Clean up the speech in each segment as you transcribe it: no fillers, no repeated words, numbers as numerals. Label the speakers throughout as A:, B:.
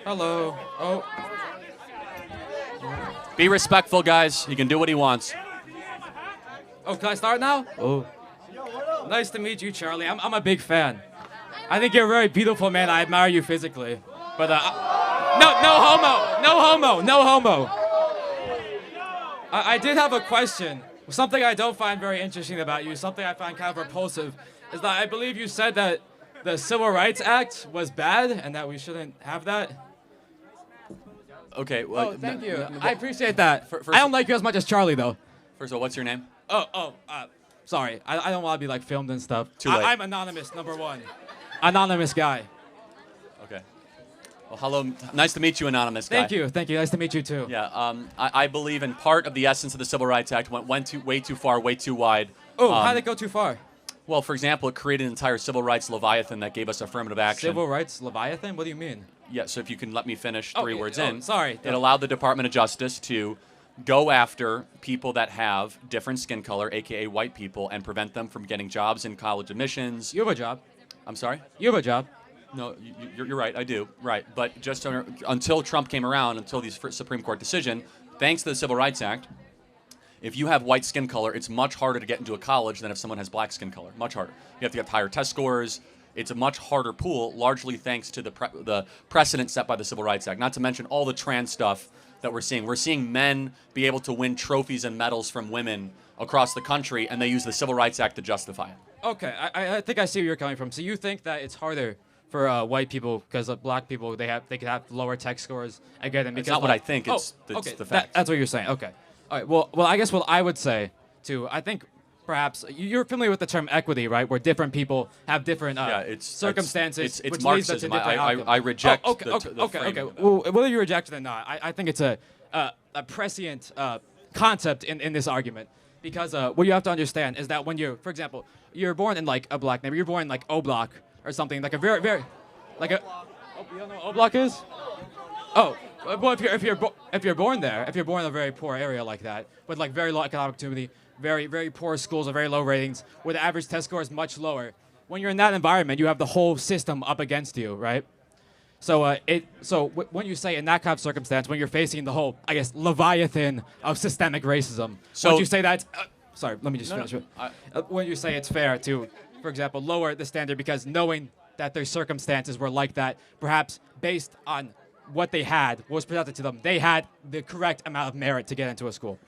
A: Hello. Oh.
B: Be respectful, guys. He can do what he wants.
A: Oh, can I start now? Oh. Nice to meet you, Charlie. I'm a big fan. I think you're a very beautiful man. I admire you physically. But, no homo. No homo. No homo. I did have a question. Something I don't find very interesting about you, something I find kind of repulsive, is that I believe you said that the Civil Rights Act was bad and that we shouldn't have that.
B: Okay. Well,
A: Thank you. I appreciate that. I don't like you as much as Charlie, though.
B: First of all, what's your name?
A: Sorry. I don't want to be like filmed and stuff.
B: Too late.
A: I'm anonymous, number one. Anonymous guy.
B: Okay. Well, hello. Nice to meet you, anonymous guy.
A: Thank you. Nice to meet you too.
B: Yeah. I believe in part of the essence of the Civil Rights Act went way too far, way too wide.
A: Oh, how did it go too far?
B: Well, for example, it created an entire civil rights leviathan that gave us affirmative action.
A: Civil rights leviathan? What do you mean?
B: Yeah. So if you can let me finish three words in.
A: Sorry.
B: It allowed the Department of Justice to go after people that have different skin color, aka white people, and prevent them from getting jobs in college admissions.
A: You have a job.
B: I'm sorry?
A: You have a job.
B: No, you're right. I do. Right. But just until Trump came around, until the Supreme Court decision, thanks to the Civil Rights Act, if you have white skin color, it's much harder to get into a college than if someone has black skin color. Much harder. You have to get higher test scores. It's a much harder pool, largely thanks to the precedent set by the Civil Rights Act. Not to mention all the trans stuff that we're seeing. We're seeing men be able to win trophies and medals from women across the country, and they use the Civil Rights Act to justify it.
A: Okay, I think I see where you're coming from. So you think that it's harder for white people because black people they could have lower tech scores again?
B: It's not what I think. It's the fact.
A: That's what you're saying. Okay. All right. Well, I guess what I would say too. I think perhaps you're familiar with the term equity, right? Where different people have different circumstances.
B: It's
A: which
B: Marxism.
A: leads to different outcomes.
B: I reject
A: the
B: framing.
A: Okay. Well, whether you reject it or not, I think it's a prescient concept in this argument. Because what you have to understand is that when for example, you're born in like a black neighborhood, you're born in like O Block or something, like a very, like a, you don't know what O Block is? Oh, well, if you're born there, if you're born in a very poor area like that, with like very low economic opportunity, very, very poor schools, or very low ratings, where the average test score is much lower, when you're in that environment, you have the whole system up against you, right? So when you say in that kind of circumstance, when you're facing the whole, I guess, leviathan of systemic racism, would you say that? Sorry, let me just finish. When you say it's fair to, for example, lower the standard because knowing that their circumstances were like that, perhaps based on what they had, what was presented to them, they had the correct amount of merit to get into a school.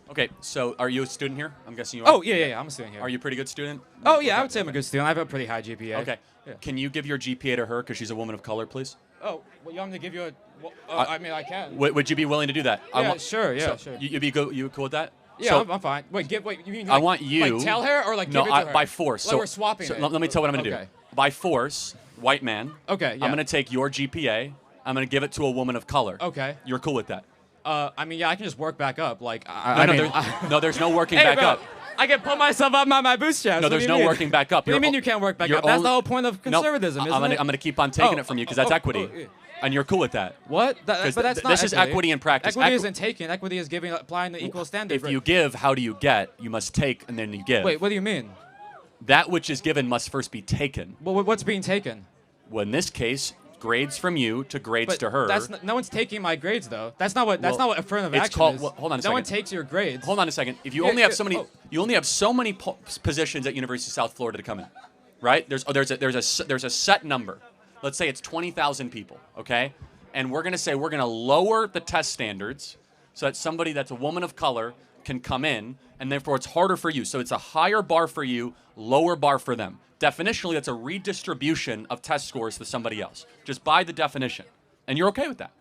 B: Okay, so are you a student here? I'm guessing you are.
A: Oh, yeah, I'm a student here.
B: Are you a pretty good student?
A: Oh, yeah, I would say I'm a good student. I have a pretty high GPA.
B: Okay. Yeah. Can you give your GPA to her because she's a woman of color, please?
A: Oh, well, you want me to give you a... Well, I mean, I can.
B: Would you be willing to do that?
A: Yeah, sure.
B: You'd be good. You cool with that?
A: Yeah,
B: so,
A: I'm fine. Wait, you mean
B: I want you...
A: Like tell her or like give it to her?
B: By force.
A: Like we're swapping it.
B: Let me tell you what I'm going to do. By force, white man.
A: Okay, yeah.
B: I'm going to take your GPA. I'm going to give it to a woman of color.
A: Okay.
B: You're cool with that?
A: I mean, yeah, I can just work back up. Like,
B: there's no working back up.
A: I can pull myself up by my bootstraps.
B: No, there's no working back up.
A: What do you mean you can't work back up? That's the whole point of conservatism, isn't it?
B: I'm going to keep on taking it from you because that's equity.
A: Yeah.
B: And you're cool with that.
A: What? But that's not
B: This is equity in practice.
A: Equity isn't taking. Equity is applying the equal standard.
B: If you give, how do you get? You must take, and then you give.
A: Wait, what do you mean?
B: That which is given must first be taken.
A: Well, what's being taken?
B: Well, in this case, grades from you to grades to her.
A: No one's taking my grades though. That's not what affirmative action is.
B: Hold on a second.
A: No one takes your grades.
B: Hold on a second. If you only have so many, you only have so many positions at University of South Florida to come in, right? There's a set number. Let's say it's 20,000 people, okay? And we're gonna say we're gonna lower the test standards so that somebody that's a woman of color can come in, and therefore it's harder for you. So it's a higher bar for you, lower bar for them. Definitionally, that's a redistribution of test scores to somebody else, just by the definition. And you're okay with that?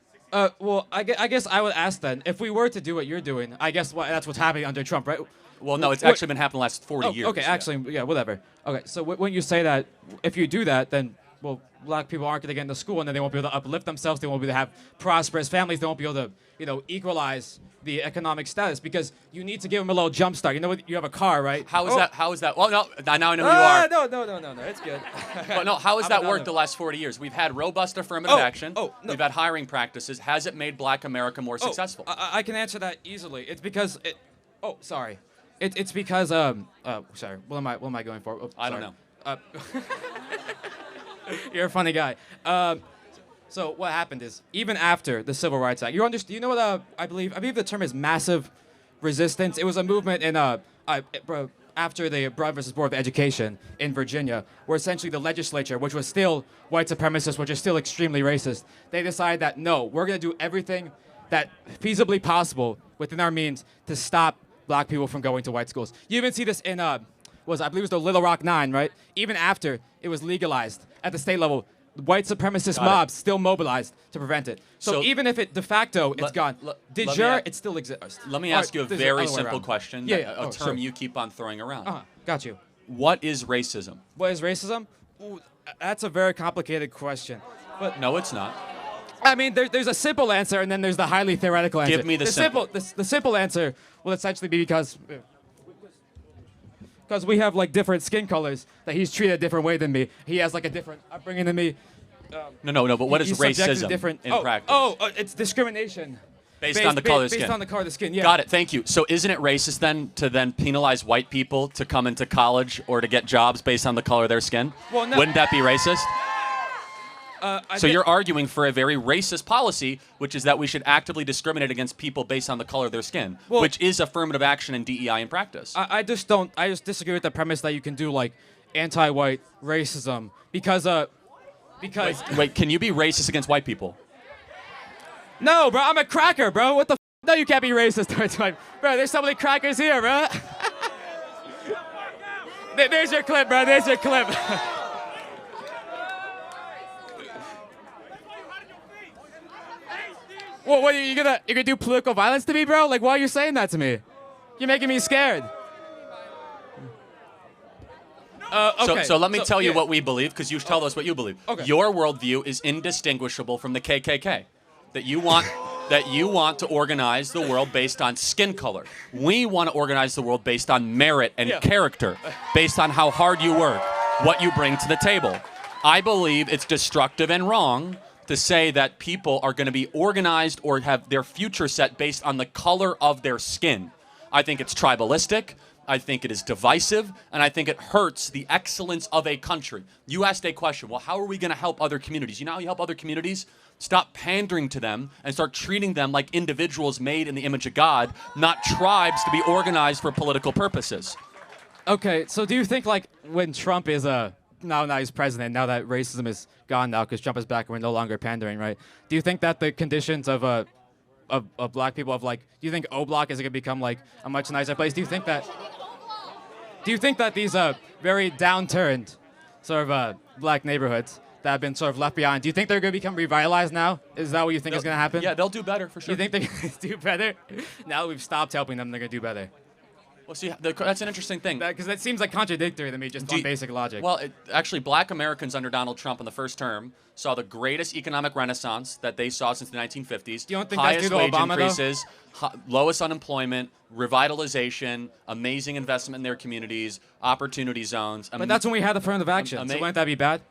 A: Well, I guess I would ask then, if we were to do what you're doing, I guess that's what's happening under Trump, right?
B: Well, no, it's actually been happening the last 40 years.
A: Okay, actually, yeah, whatever. Okay, so when you say that, if you do that, then, well, black people aren't going to get into school, and then they won't be able to uplift themselves. They won't be able to have prosperous families. They won't be able to, equalize the economic status because you need to give them a little jump start. You know, you have a car, right?
B: How is that? Well, no, now I know who you are.
A: No, it's good.
B: But no, how has that worked the last 40 years? We've had robust affirmative action. No. We've had hiring practices. Has it made black America more successful?
A: I can answer that easily. It's because sorry. It's because sorry. What am I going for?
B: I don't know.
A: You're a funny guy. So what happened is, even after the Civil Rights Act, you know what I believe the term is massive resistance. It was a movement in after the Brown versus Board of Education in Virginia, where essentially the legislature, which was still white supremacist, which is still extremely racist, they decided that no, we're going to do everything that feasibly possible within our means to stop black people from going to white schools. You even see this in I believe it was the Little Rock Nine, right? Even after it was legalized at the state level, white supremacist mobs still mobilized to prevent it. So even if it de facto it's gone, de jure it still exists.
B: Let me ask you a very simple question.
A: Yeah.
B: A term you keep on throwing around.
A: Got you.
B: What is racism?
A: What is racism? Ooh, that's a very complicated question. But
B: no, it's not.
A: I mean, there's a simple answer, and then there's the highly theoretical answer.
B: Give me the simple.
A: The simple answer will essentially be because we have like different skin colors, that he's treated a different way than me. He has like a different upbringing than me.
B: No. But what is racism in practice?
A: It's discrimination.
B: Based on the color of the skin.
A: Based on the color of the skin, yeah.
B: Got it. Thank you. So isn't it racist then to penalize white people to come into college or to get jobs based on the color of their skin?
A: Well, no.
B: Wouldn't that be racist? So you're arguing for a very racist policy, which is that we should actively discriminate against people based on the color of their skin, which is affirmative action and DEI in practice.
A: I just disagree with the premise that you can do like anti-white racism because
B: Wait, can you be racist against white people?
A: No, bro, I'm a cracker, bro. What the No, you can't be racist towards white. Bro, there's so many crackers here, bro. There's your clip, bro. There's your clip. Well, what are you gonna do political violence to me, bro? Like, why are you saying that to me? You're making me scared. Okay.
B: So let me tell you what we believe, because you tell us what you believe.
A: Okay.
B: Your worldview is indistinguishable from the KKK. That you want to organize the world based on skin color. We want to organize the world based on merit and character, based on how hard you work, what you bring to the table. I believe it's destructive and wrong to say that people are going to be organized or have their future set based on the color of their skin. I think it's tribalistic. I think it is divisive, and I think it hurts the excellence of a country. You asked a question, well, how are we going to help other communities? You know how you help other communities? Stop pandering to them and start treating them like individuals made in the image of God, not tribes to be organized for political purposes.
A: Okay, so do you think, like, when Trump is now he's president, now that racism is gone now because Trump is back and we're no longer pandering, right? Do you think that the conditions of black people, do you think O Block is going to become, like, a much nicer place? Do you think that these very downturned sort of black neighborhoods that have been sort of left behind, do you think they're going to become revitalized now? Is that what you think is going to happen?
B: Yeah, they'll do better, for sure.
A: Do you think they're going to do better? Now that we've stopped helping them, they're going to do better.
B: Well, see, that's an interesting thing.
A: Because that seems like contradictory to me, just on basic logic.
B: Well, actually, black Americans under Donald Trump in the first term saw the greatest economic renaissance that they saw since the 1950s.
A: You don't think
B: highest
A: that's due to
B: wage
A: Obama,
B: increases, lowest unemployment, revitalization, amazing investment in their communities, opportunity zones.
A: But that's when we had affirmative action, so wouldn't that be bad?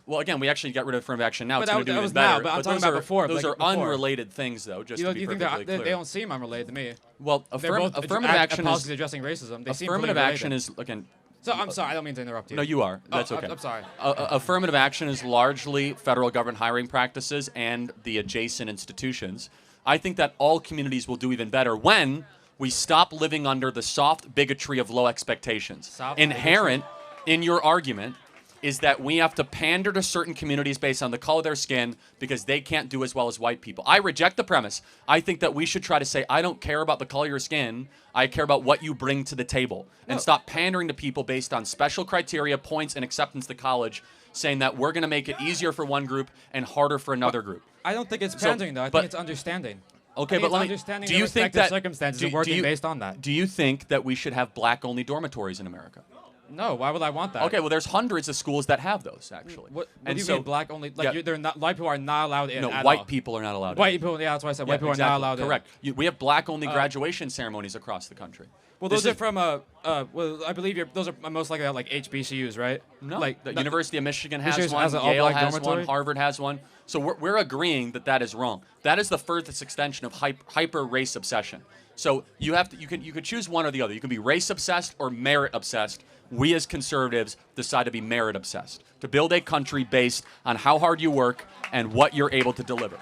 B: Well, again, we actually got rid of affirmative action now.
A: But
B: it's going to do
A: that
B: even
A: was
B: better.
A: now, but I'm talking about before.
B: Those are
A: before.
B: unrelated things, though, just to be perfectly clear.
A: They don't seem unrelated to me.
B: Well, affirmative action
A: policies addressing racism. They seem
B: affirmative action is, again...
A: So, I'm sorry, I don't mean to interrupt you.
B: No, you are. That's okay.
A: I'm sorry.
B: Affirmative action is largely federal government hiring practices and the adjacent institutions. I think that all communities will do even better when we stop living under the soft bigotry of low expectations. Inherent in your argument is that we have to pander to certain communities based on the color of their skin because they can't do as well as white people. I reject the premise. I think that we should try to say, I don't care about the color of your skin. I care about what you bring to the table. And stop pandering to people based on special criteria, points, and acceptance to college, saying that we're going to make it easier for one group and harder for another group.
A: I don't think it's pandering, though. I think it's understanding.
B: Okay, but
A: do you think that circumstances and working based on that?
B: Do you think that we should have black-only dormitories in America?
A: No, why would I want that?
B: Okay, well, there's hundreds of schools that have those, actually.
A: What do you mean black only? Like, they're not, white people are not allowed in.
B: No,
A: at
B: white
A: all.
B: people are not allowed
A: White
B: in.
A: people, yeah, that's why I said white people are not allowed
B: Correct.
A: in.
B: We have black-only graduation ceremonies across the country.
A: Well,
B: This
A: those are
B: is-
A: from well, I believe those are most likely at like HBCUs, right?
B: No,
A: like
B: the University of Michigan has
A: Michigan
B: one,
A: has an
B: Yale
A: all-black
B: has
A: dormitory?
B: one, Harvard has one. So we're agreeing that is wrong. That is the furthest extension of hyper race obsession. So you could choose one or the other. You can be race obsessed or merit obsessed. We as conservatives decide to be merit obsessed, to build a country based on how hard you work and what you're able to deliver.